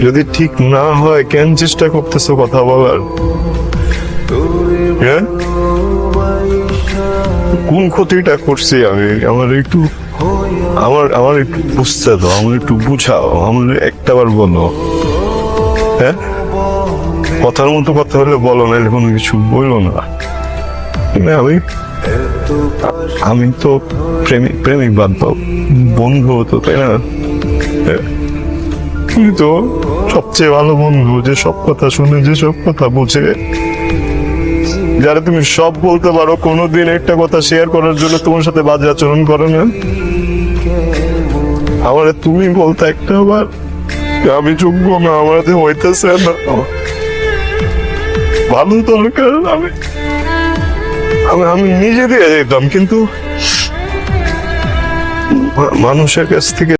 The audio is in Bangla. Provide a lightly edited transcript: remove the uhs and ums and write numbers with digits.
যদি ঠিক না হয় কেন চেষ্টা করতেছো কথা বলার? হ্যাঁ, কোন ক্ষতিটা করছি আমি? আমার একটু বুঝতে দাও, আমার একটু বুঝাও, আমার একটাবার বলো। হ্যাঁ, কথার মতো কথা হলে বলো, না কোনো কিছু বললো না। আমি আমি তো প্রেমিক প্রেমিক বাদ দাও, বন্ধু তো, তাই না? তুমি তো সবচেয়ে ভালো বন্ধু, যে সব কথা শুনে, যে সব কথা বুঝে, যারা তুমি সব বলতে পারো, কোনোদিন একটা কথা শেয়ার করার জন্য তোমার সাথে বাজে আচরণ করে না। আমার তুমি বলতে একটা বার আমি যোগ্য না, আমার হইতেছে না, ভালো দরকার, আমি আমি আমি নিজে দিয়ে যেতাম, কিন্তু মানুষের কাছ থেকে